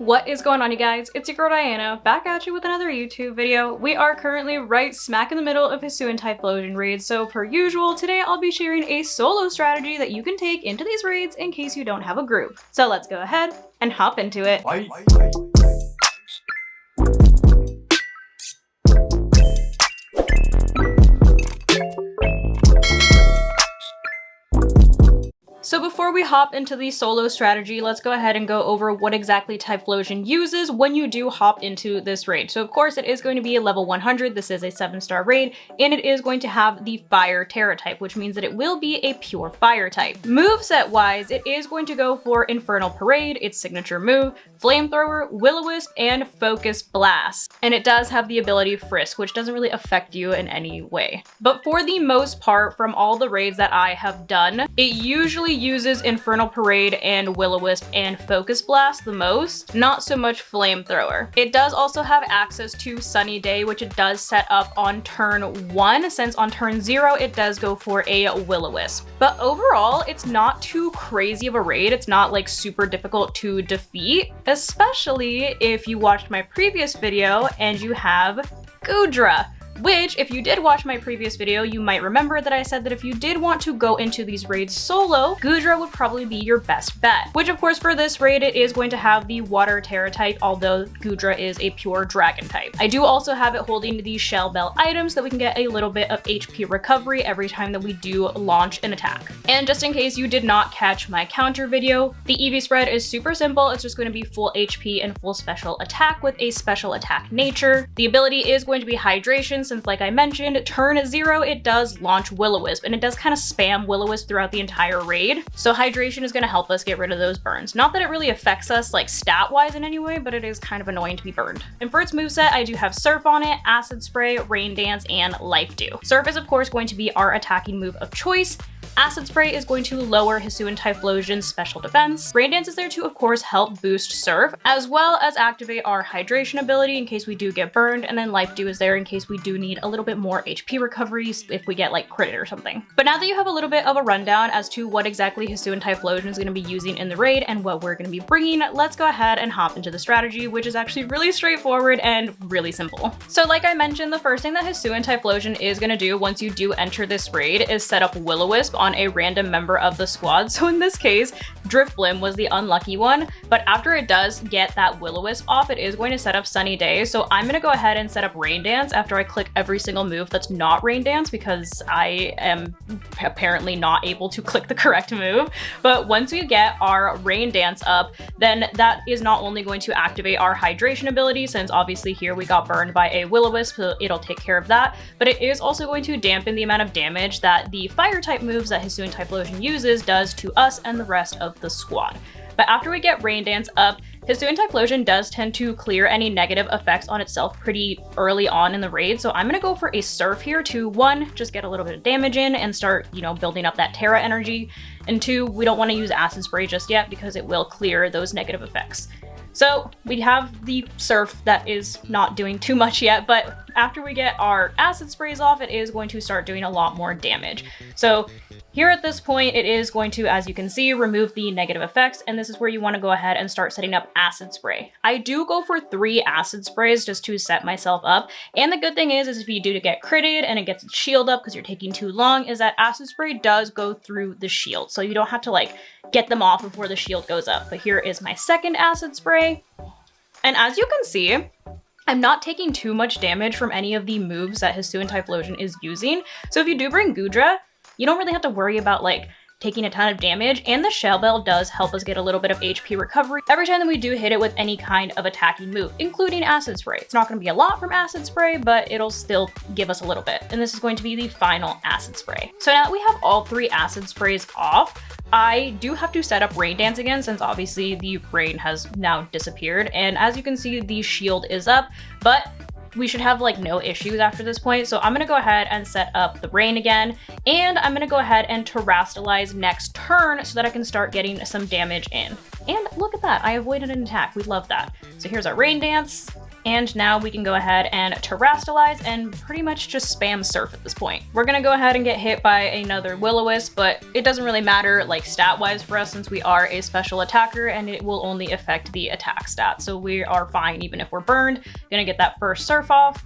What is going on, you guys? It's your girl Diana, back at you with another YouTube video. We are currently right smack in the middle of Hisuian Typhlosion Raids, so per usual, today I'll be sharing a solo strategy that you can take into these raids in case you don't have a group. So let's go ahead and hop into it. So before we hop into the solo strategy, let's go ahead and go over what exactly Typhlosion uses when you do hop into this raid. So of course it is going to be a level 100, this is a 7-star raid, and it is going to have the Fire Terra type, which means that it will be a pure Fire type. Moveset wise, it is going to go for Infernal Parade, its signature move, Flamethrower, Will-O-Wisp, and Focus Blast. And it does have the ability Frisk, which doesn't really affect you in any way. But for the most part, from all the raids that I have done, it usually uses Infernal Parade and Will-O-Wisp and Focus Blast the most, not so much Flamethrower. It does also have access to Sunny Day, which it does set up on turn 1, since on turn 0 it does go for a Will-O-Wisp. But overall, it's not too crazy of a raid. It's not like super difficult to defeat, especially if you watched my previous video and you have Gudra. Which, if you did watch my previous video, you might remember that I said that if you did want to go into these raids solo, Gudra would probably be your best bet. Which of course for this raid, it is going to have the Water Terra type, although Gudra is a pure Dragon type. I do also have it holding the Shell Bell items so that we can get a little bit of HP recovery every time that we do launch an attack. And just in case you did not catch my counter video, the EV spread is super simple. It's just going to be full HP and full special attack with a special attack nature. The ability is going to be Hydration, since like I mentioned, turn 0 it does launch Will-O-Wisp, and it does kind of spam Will-O-Wisp throughout the entire raid. So Hydration is going to help us get rid of those burns. Not that it really affects us like stat-wise in any way, but it is kind of annoying to be burned. And for its moveset, I do have Surf on it, Acid Spray, Rain Dance, and Life Dew. Surf is of course going to be our attacking move of choice. Acid Spray is going to lower Hisuian Typhlosion's special defense. Rain Dance is there to, of course, help boost Surf, as well as activate our Hydration ability in case we do get burned, and then Life Dew is there in case we do need a little bit more HP recovery if we get like critted or something. But now that you have a little bit of a rundown as to what exactly Hisuian Typhlosion is going to be using in the raid and what we're going to be bringing, let's go ahead and hop into the strategy, which is actually really straightforward and really simple. So like I mentioned, the first thing that Hisuian Typhlosion is going to do once you do enter this raid is set up Will-O-Wisp on a random member of the squad. So in this case, Driftblim was the unlucky one, but after it does get that Will-O-Wisp off, it is going to set up Sunny Day. So I'm going to go ahead and set up Rain Dance after I click every single move that's not Rain Dance, because I am apparently not able to click the correct move. But once we get our Rain Dance up, then that is not only going to activate our Hydration ability, since obviously here we got burned by a Will-O-Wisp, so it'll take care of that, but it is also going to dampen the amount of damage that the fire type moves that Hisuian Typhlosion uses does to us and the rest of the squad. But after we get Rain Dance up, Hisuian Typhlosion does tend to clear any negative effects on itself pretty early on in the raid, so I'm gonna go for a Surf here to 1, just get a little bit of damage in and start, you know, building up that Terra energy, and 2, we don't want to use Acid Spray just yet because it will clear those negative effects. So we have the Surf that is not doing too much yet, but after we get our Acid Sprays off, it is going to start doing a lot more damage. So here at this point, it is going to, as you can see, remove the negative effects, and this is where you want to go ahead and start setting up Acid Spray. I do go for 3 Acid Sprays just to set myself up, and the good thing is if you do get critted and it gets its shield up because you're taking too long, is that Acid Spray does go through the shield, so you don't have to like get them off before the shield goes up. But here is my second Acid Spray, and as you can see, I'm not taking too much damage from any of the moves that Hisuian Typhlosion is using. So if you do bring Gudra, you don't really have to worry about like taking a ton of damage, and the Shell Bell does help us get a little bit of HP recovery every time that we do hit it with any kind of attacking move, including Acid Spray. It's not going to be a lot from Acid Spray, but it'll still give us a little bit. And this is going to be the final Acid Spray. So now that we have all 3 Acid Sprays off, I do have to set up Rain Dance again, since obviously the rain has now disappeared. And as you can see, the shield is up, but we should have like no issues after this point. So I'm gonna go ahead and set up the rain again, and I'm gonna go ahead and Terastalize next turn so that I can start getting some damage in. And look at that, I avoided an attack. We love that. So here's our Rain Dance. And now we can go ahead and terrastalize and pretty much just spam surf at this point. We're gonna go ahead and get hit by another Will-O-Wisp, but it doesn't really matter like stat-wise for us since we are a special attacker and it will only affect the attack stat. So we are fine even if we're burned. Gonna get that first surf off.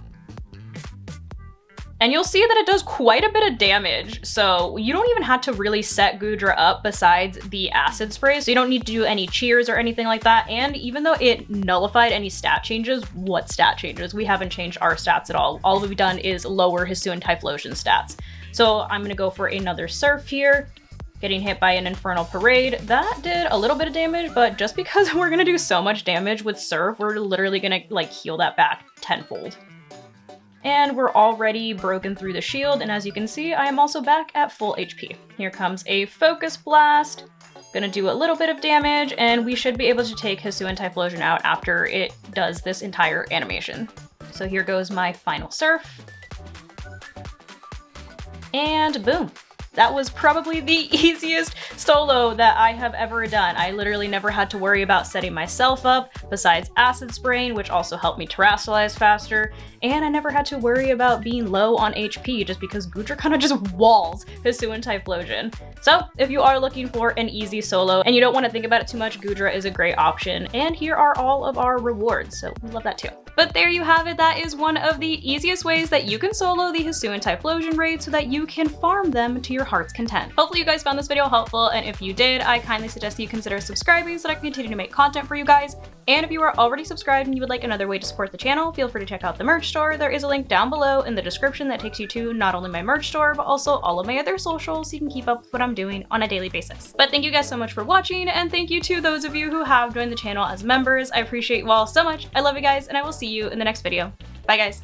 And you'll see that it does quite a bit of damage, so you don't even have to really set Goodra up besides the acid spray, so you don't need to do any cheers or anything like that. And even though it nullified any stat changes, what stat changes? We haven't changed our stats at all. All we've done is lower Hisuian Typhlosion stats. So I'm gonna go for another surf here, getting hit by an Infernal Parade. That did a little bit of damage, but just because we're gonna do so much damage with surf, we're literally gonna like heal that back tenfold. And we're already broken through the shield, and as you can see, I am also back at full HP. Here comes a Focus Blast. Gonna do a little bit of damage, and we should be able to take Hisuian Typhlosion out after it does this entire animation. So here goes my final surf. And boom. That was probably the easiest solo that I have ever done. I literally never had to worry about setting myself up, besides acid spraying, which also helped me terrastalize faster, and I never had to worry about being low on HP just because Goodra kind of just walls Hisuian Typhlosion. So if you are looking for an easy solo and you don't want to think about it too much, Goodra is a great option, and here are all of our rewards, so we love that too. But there you have it, that is one of the easiest ways that you can solo the Hisuian Typhlosion Raids so that you can farm them to your heart's content. Hopefully you guys found this video helpful, and if you did, I kindly suggest that you consider subscribing so that I can continue to make content for you guys. And if you are already subscribed and you would like another way to support the channel, feel free to check out the merch store. There is a link down below in the description that takes you to not only my merch store, but also all of my other socials so you can keep up with what I'm doing on a daily basis. But thank you guys so much for watching, and thank you to those of you who have joined the channel as members. I appreciate you all so much. I love you guys, and I will see you in the next video. Bye guys.